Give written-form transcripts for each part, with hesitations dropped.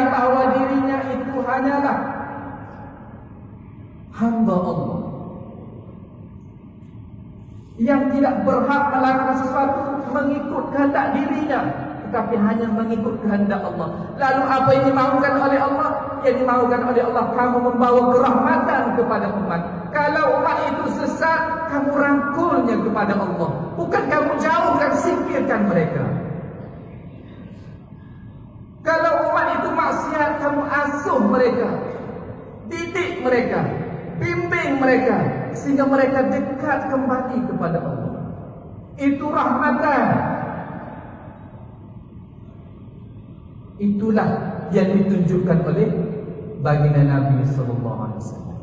bahawa dirinya itu hanyalah hamba Allah yang tidak berhak melakukan sesuatu mengikut kehendak dirinya, tetapi hanya mengikut kehendak Allah. Lalu apa yang dimaukan oleh Allah? Yang dimaukan oleh Allah, kamu membawa kerahmatan kepada umat. Kalau umat itu sesat, kamu rangkulnya kepada Allah, bukan kamu jauhkan, singkirkan mereka. Kalau umat itu maksiat, kamu asuh mereka, didik mereka, bimbing mereka, sehingga mereka dekat kembali kepada Allah. Itu rahmatan. Itulah yang ditunjukkan oleh baginda Nabi sallallahu alaihi wasallam.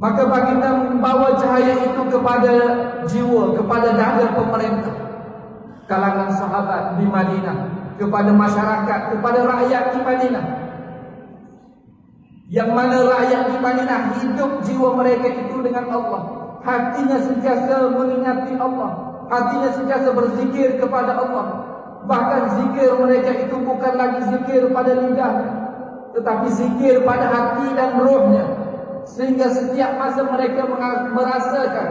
Maka baginda membawa cahaya itu kepada jiwa, kepada dada pemerintah, kalangan sahabat di Madinah, kepada masyarakat, kepada rakyat di Madinah. Yang mana rakyat di Madinah hidup jiwa mereka itu dengan Allah, hatinya sentiasa mengingati Allah, hatinya sentiasa berzikir kepada Allah. Bahkan zikir mereka itu bukan lagi zikir pada lidahnya, tetapi zikir pada hati dan rohnya. Sehingga setiap masa mereka merasakan,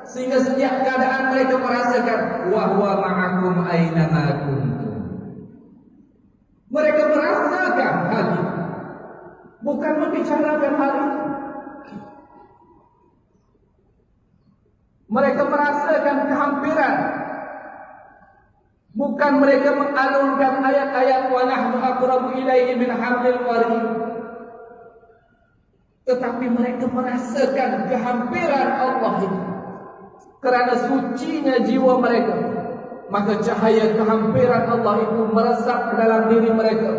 sehingga setiap keadaan mereka merasakan wa huwa ma'akum aina ma kuntum. Mereka merasakan hal itu, bukan membicarakan hal itu. Mereka merasakan kehampiran, bukan mereka mengalunkan ayat-ayat wa nahnu aqrabu ilaihi min hablil warid, tetapi mereka merasakan kehampiran Allah itu. Kerana sucinya jiwa mereka, maka cahaya kehampiran Allah itu meresap ke dalam diri mereka,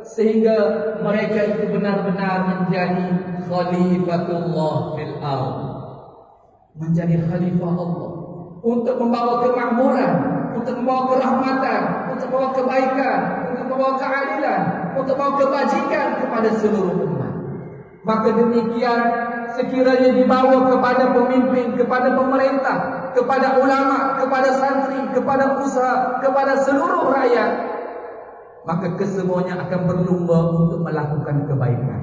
sehingga mereka itu benar-benar menjadi khalifatullah fil ardh, menjadi khalifah Allah untuk membawa kemakmuran, untuk membawa kerahmatan, untuk membawa kebaikan, untuk membawa keadilan, untuk membawa kebajikan kepada seluruh umat. Maka demikian sekiranya dibawa kepada pemimpin, kepada pemerintah, kepada ulama, kepada santri, kepada usaha, kepada seluruh rakyat, maka kesemuanya akan berlumba untuk melakukan kebaikan.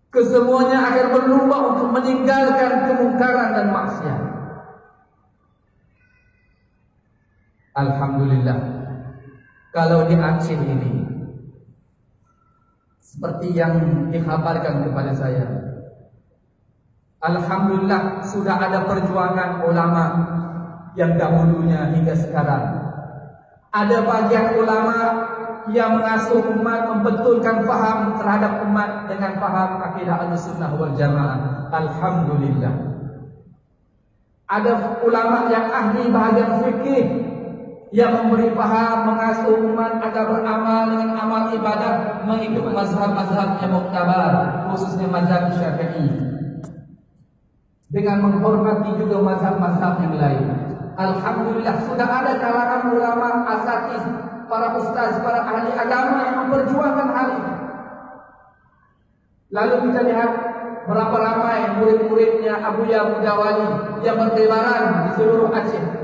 Kesemuanya akan berlumba untuk meninggalkan kemungkaran dan maksiat. Alhamdulillah, kalau di Aceh ini, seperti yang dikhabarkan kepada saya, alhamdulillah sudah ada perjuangan ulama yang dahulunya hingga sekarang. Ada bagian ulama yang mengasuh umat membetulkan faham terhadap umat dengan faham akidah Ahlussunnah wal Jamaah. Alhamdulillah. Ada ulama yang ahli bahagian fikih yang memberi faham mengasuh umat agar beramal dengan amal ibadah mengikut mazhab-mazhab yang muktabar, khususnya mazhab Syafi'i, dengan menghormati juga mazhab-mazhab yang lain. Alhamdulillah sudah ada kalangan ulama, asatidz, para ustaz, para ahli agama yang memperjuangkan hal ini. Lalu kita lihat berapa ramai murid-muridnya Abuya Mudawali yang bertebaran di seluruh Aceh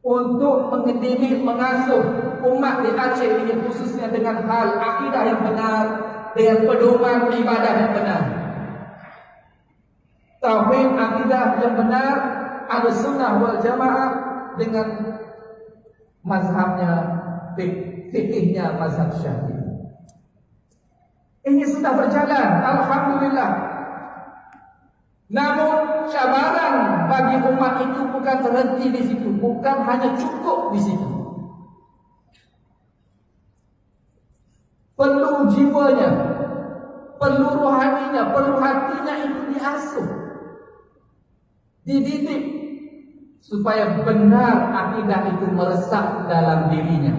untuk mendidik, mengasuh umat di Aceh ini, khususnya dengan hal akidah yang benar, dengan pedoman ibadah yang benar, tauhid akidah yang benar, Ahlussunnah wal Jamaah dengan mazhabnya, fikihnya mazhab Syafi'i. Ini sudah berjalan, alhamdulillah. Namun cabaran bagi umat itu bukan terhenti di situ, bukan hanya cukup di situ. Perlu jiwanya, perlu rohaninya, perlu hatinya itu diasuh, dididik, supaya benar akidah itu meresap dalam dirinya,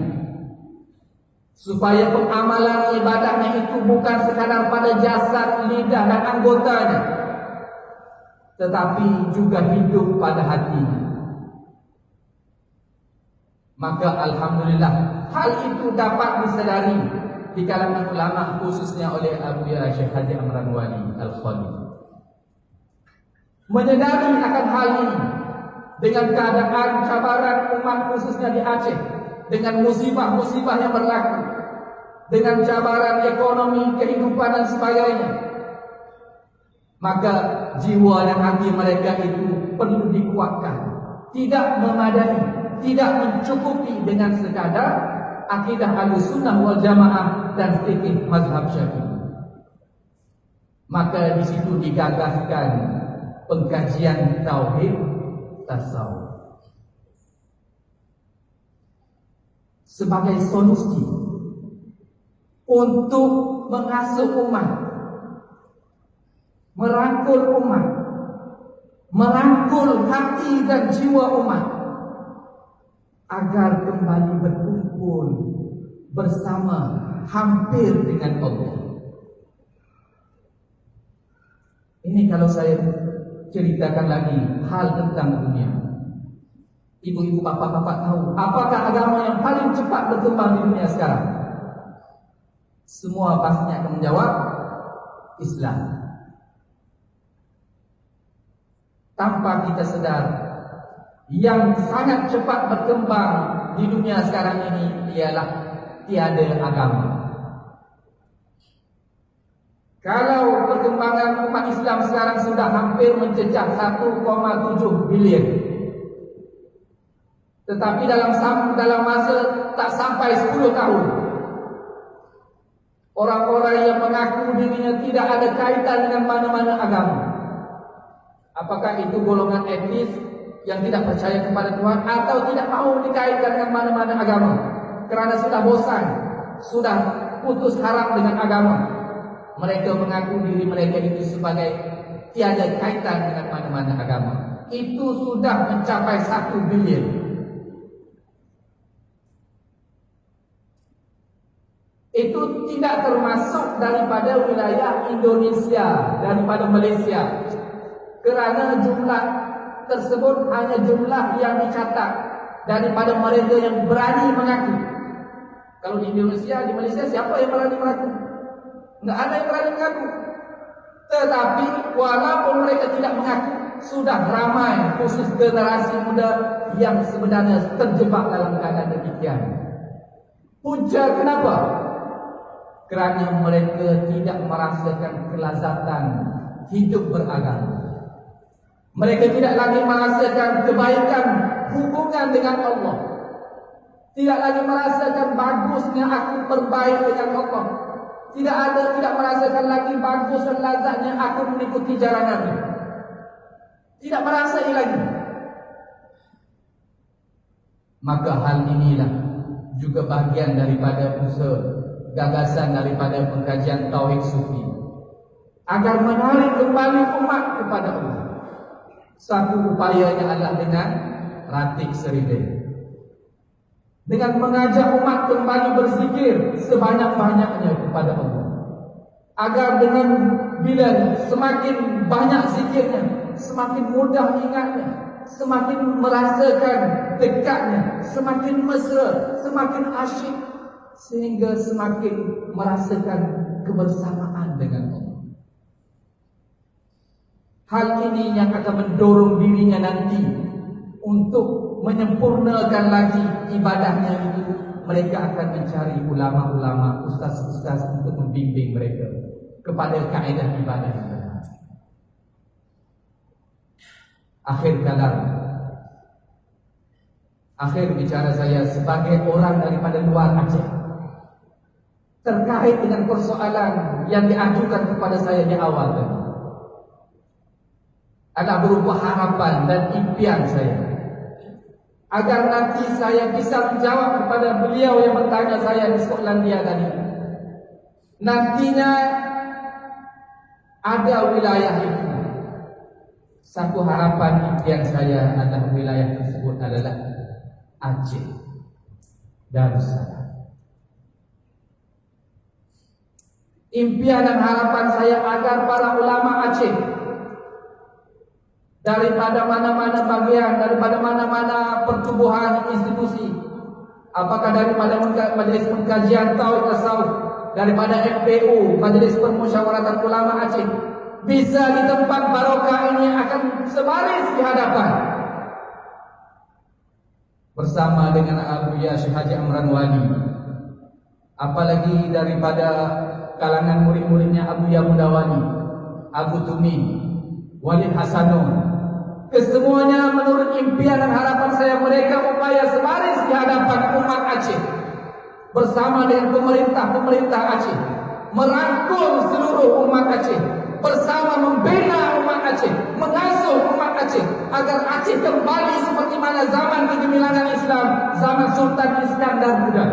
supaya pengamalan ibadahnya itu bukan sekadar pada jasad, lidah dan anggotanya, tetapi juga hidup pada hatinya. Maka alhamdulillah hal itu dapat disadari di kalangan ulama, khususnya oleh Abuya Syekh Haji Amran Wali Al-Khali. Menyadari akan hal ini dengan keadaan cabaran umat khususnya di Aceh, dengan musibah-musibah yang berlaku, dengan cabaran ekonomi, kehidupan dan sebagainya, maka jiwa dan hati mereka itu perlu dikuatkan. Tidak memadai, tidak mencukupi dengan sekadar akidah Ahlussunnah wal Jamaah dan fikih mazhab Syafi'i. Maka di situ digagaskan pengkajian tauhid tasawuf sebagai solusi untuk mengasuh umat, merangkul umat, merangkul hati dan jiwa umat agar kembali berkumpul bersama hampir dengan Allah. Ini kalau saya ceritakan lagi hal tentang dunia. Ibu-ibu, bapak-bapak tahu apakah agama yang paling cepat berkembang di dunia sekarang? Semua pastinya akan menjawab Islam. Tanpa kita sadar, yang sangat cepat berkembang di dunia sekarang ini ialah tiada agama. Kalau perkembangan umat Islam sekarang sudah hampir mencecah 1,7 bilion, tetapi dalam masa tak sampai 10 tahun, orang-orang yang mengaku dirinya tidak ada kaitan dengan mana-mana agama, apakah itu golongan etnis yang tidak percaya kepada Tuhan atau tidak mahu dikaitkan dengan mana-mana agama kerana sudah bosan, sudah putus harap dengan agama, mereka mengaku diri mereka itu sebagai tiada kaitan dengan mana-mana agama. Itu sudah mencapai 1 bilion. Itu tidak termasuk daripada wilayah Indonesia, daripada Malaysia, kerana jumlah tersebut hanya jumlah yang dicatat daripada mereka yang berani mengaku. Kalau di Indonesia, di Malaysia, siapa yang berani mengaku? Tidak ada yang berani mengaku. Tetapi walaupun mereka tidak mengaku, sudah ramai khusus generasi muda yang sebenarnya terjebak dalam keadaan demikian. Punca kenapa? Kerana mereka tidak merasakan kelazatan hidup beragama. Mereka tidak lagi merasakan kebaikan hubungan dengan Allah, tidak lagi merasakan bagusnya aku berbaik dengan Allah, tidak merasakan lagi bagus dan lazatnya aku mengikuti jalan Nabi. Tidak merasai lagi. Maka hal inilah juga bahagian daripada usaha gagasan daripada pengkajian Tauhid Sufi agar menarik kembali umat kepada Allah. Satu upayanya adalah dengan ratik seridai, dengan mengajak umat kembali berzikir sebanyak-banyaknya kepada Allah, agar dengan bila semakin banyak zikirnya, semakin mudah ingatnya, semakin merasakan dekatnya, semakin mesra, semakin asyik, sehingga semakin merasakan kebersamaan dengan Allah. Hal ini yang akan mendorong dirinya nanti untuk menyempurnakan lagi ibadahnya itu. Mereka akan mencari ulama-ulama, ustaz-ustaz untuk membimbing mereka kepada kaedah ibadah yang benar. Akhir bicara saya sebagai orang daripada luar Aceh terkait dengan persoalan yang diajukan kepada saya di awal tadi. Ada berupa harapan dan impian saya agar nanti saya bisa menjawab kepada beliau yang bertanya saya di Skotlandia tadi. Nantinya ada wilayah itu. Satu harapan impian saya adalah wilayah tersebut adalah Aceh, Darussalam. Impian dan harapan saya agar para ulama Aceh daripada mana-mana bagian, daripada mana-mana pertubuhan institusi, apakah daripada Majlis Pengkajian Tauhid Tasawuf, daripada MPU, Majlis Permusyawaratan Ulama Aceh, bisa di tempat barokah ini akan sebaris di hadapan bersama dengan Abu Ya Syekh Haji Amran Wali, apalagi daripada kalangan murid-muridnya Abu Ya Mudawali, Abu Tumi, Walid Hasanun. Kesemuanya menurut impian dan harapan saya, mereka upaya sebaris di hadapan umat Aceh bersama dengan pemerintah Aceh, merangkul seluruh umat Aceh, bersama membina umat Aceh, mengasuh umat Aceh agar Aceh kembali seperti mana zaman kegemilangan Islam, zaman Sultan Iskandar Muda.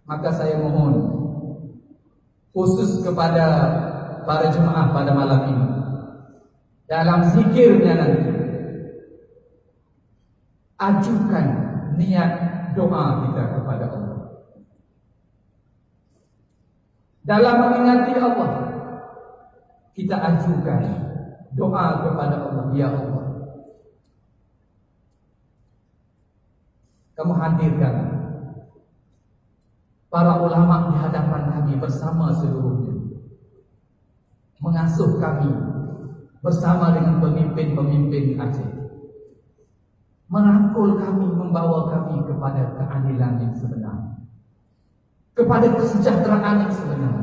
Maka saya mohon khusus kepada para jemaah pada malam ini, dalam zikirnya nanti, ajukan niat doa kita kepada Allah. Dalam mengingati Allah, kita ajukan doa kepada Allah. Ya Allah, kamu hadirkan para ulama di hadapan kami bersama seluruhnya, mengasuh kami bersama dengan pemimpin-pemimpin Aceh, merangkul kami, membawa kami kepada keadilan yang sebenar, kepada kesejahteraan yang sebenar,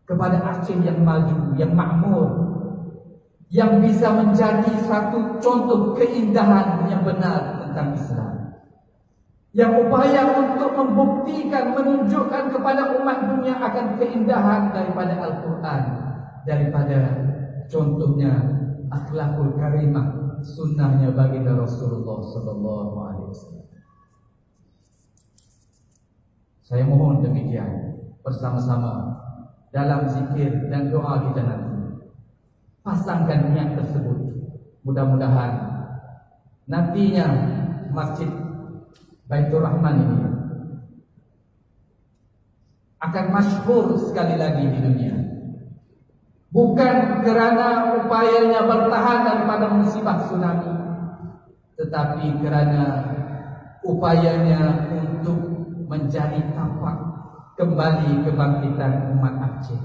kepada Aceh yang maju, yang makmur, yang bisa menjadi satu contoh keindahan yang benar tentang Islam, yang upaya untuk membuktikan, menunjukkan kepada umat dunia akan keindahan daripada Al-Quran, daripada contohnya akhlakul karimah, sunnahnya baginda Rasulullah sallallahu alaihi wasallam. Saya mohon demikian bersama-sama dalam zikir dan doa kita nanti. Pasangkan niat tersebut. Mudah-mudahan nantinya Masjid Baitur Rahman ini akan masyhur sekali lagi di dunia. Bukan kerana upayanya bertahan daripada musibah tsunami, tetapi kerana upayanya untuk menjadi tapak kembali kebangkitan umat Aceh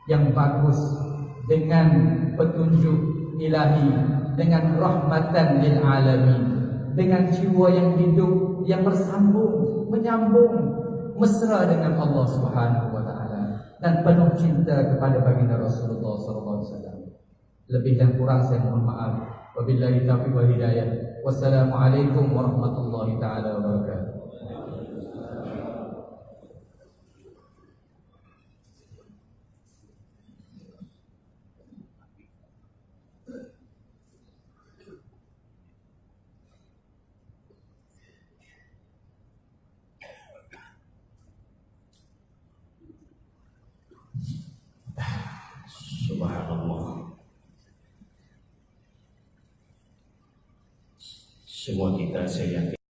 yang bagus, dengan petunjuk ilahi, dengan rahmatan lil alamin, dengan jiwa yang hidup, yang bersambung, menyambung, mesra dengan Allah Subhanahu wa taala, dan penuh cinta kepada baginda Rasulullah sallallahu alaihi wasallam. Lebih dan kurang saya mohon maaf. Wabillahi taufiq wal hidayah. Wassalamualaikum warahmatullahi taala wabarakatuh. Subhanallah. Semua kita saya yakin